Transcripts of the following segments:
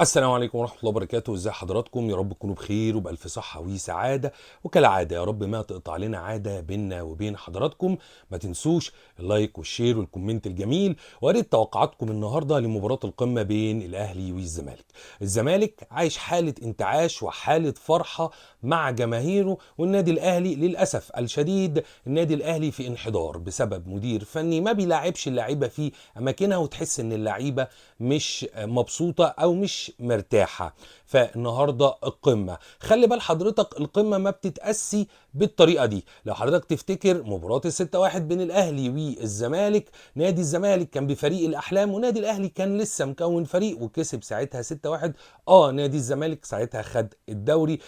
السلام عليكم ورحمة الله وبركاته. ازي حضراتكم؟ يا رب تكونوا بخير وبألف صحة وسعادة. وكالعادة يا رب ما تقطع لنا عادة بيننا وبين حضراتكم. ما تنسوش اللايك والشير والكومنت الجميل. وقريت توقعاتكم النهاردة لمباراة القمة بين الأهلي والزمالك. الزمالك عايش حالة انتعاش وحالة فرحة مع جماهيره، والنادي الأهلي للأسف الشديد النادي الأهلي في انحدار بسبب مدير فني ما بيلاعبش اللعيبة في أماكنها، وتحس إن اللعيبة مش مبسوطة أو مش مرتاحة. فالنهاردة القمة، خلي بال حضرتك، القمة ما بتتأسي بالطريقة دي. لو حضرتك تفتكر مباراة ال6-1 بين الأهلي والزمالك، نادي الزمالك كان بفريق الأحلام ونادي الأهلي كان لسه مكون فريق وكسب ساعتها 6-1. نادي الزمالك ساعتها خد الدوري.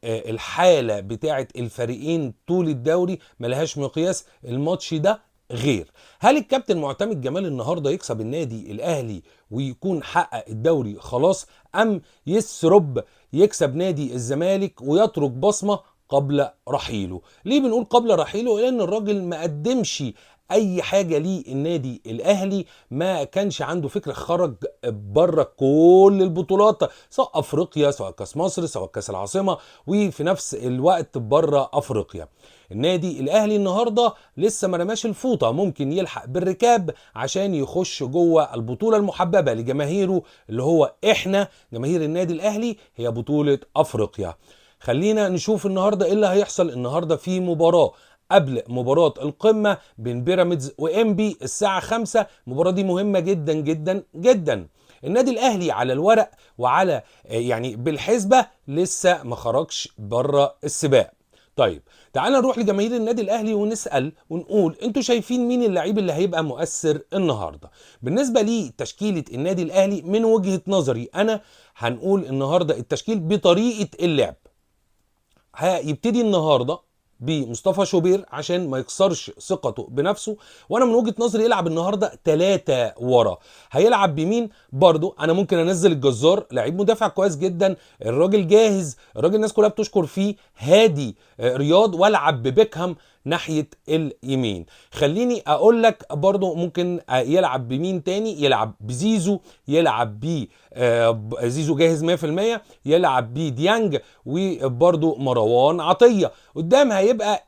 الحالة بتاعت الفريقين طول الدوري ملهاش مقياس. الماتش ده غير. هل الكابتن معتمد جمال النهارده يكسب النادي الاهلي ويكون حقق الدوري خلاص، ام يسرب يكسب نادي الزمالك ويترك بصمه قبل رحيله؟ ليه بنقول قبل رحيله؟ لان الراجل ما قدمش اي حاجه للنادي الاهلي، ما كانش عنده فكره، خرج بره كل البطولات، سواء افريقيا سواء كاس مصر سواء كاس العاصمه، وفي نفس الوقت بره افريقيا. النادي الاهلي النهارده لسه ما رماش الفوطه، ممكن يلحق بالركاب عشان يخش جوه البطوله المحببه لجماهيره اللي هو احنا جماهير النادي الاهلي، هي بطوله افريقيا. خلينا نشوف النهارده ايه اللي هيحصل. النهارده في مباراه قبل مباراة القمة بين بيراميدز وإنبي الساعة 5. المباراة دي مهمة جدا جدا جدا. النادي الأهلي على الورق وعلى يعني بالحسبة لسه ما خرجش بره السباق. طيب تعالى نروح لجماهير النادي الاهلي ونسال ونقول انتوا شايفين مين اللعيب اللي هيبقى مؤثر النهارده؟ بالنسبه لي تشكيله النادي الاهلي من وجهه نظري انا، هنقول النهارده التشكيل بطريقه اللعب. هيبتدي النهارده بمصطفى شوبير عشان ما يكسرش ثقته بنفسه، وانا من وجهة نظري يلعب النهارده 3 ورا. هيلعب بمين؟ برضو انا ممكن انزل الجزار، لعيب مدافع كويس جدا، الراجل جاهز، الراجل الناس كلها بتشكر فيه، هادي رياض، والعب ببيكهام ناحية اليمين. خليني اقول لك برضو ممكن يلعب بمين تاني، يلعب بزيزو، يلعب ب زيزو جاهز 100%، يلعب بديانج، وبرضو مروان عطية. قدام هيبقى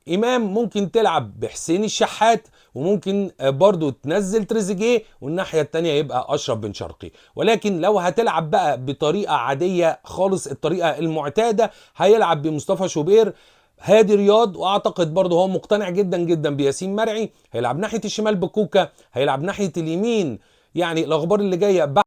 امام ممكن تلعب بحسين الشحات، وممكن برضو تنزل تريزيجيه، والناحية التانية يبقى اشرف بن شرقي. ولكن لو هتلعب بقى بطريقة عادية خالص، الطريقة المعتادة، هيلعب بمصطفى شوبير، هادي رياض، واعتقد برضه هو مقتنع جدا جدا بياسين مرعي. هيلعب ناحية الشمال بكوكا، هيلعب ناحية اليمين يعني الاخبار اللي جاية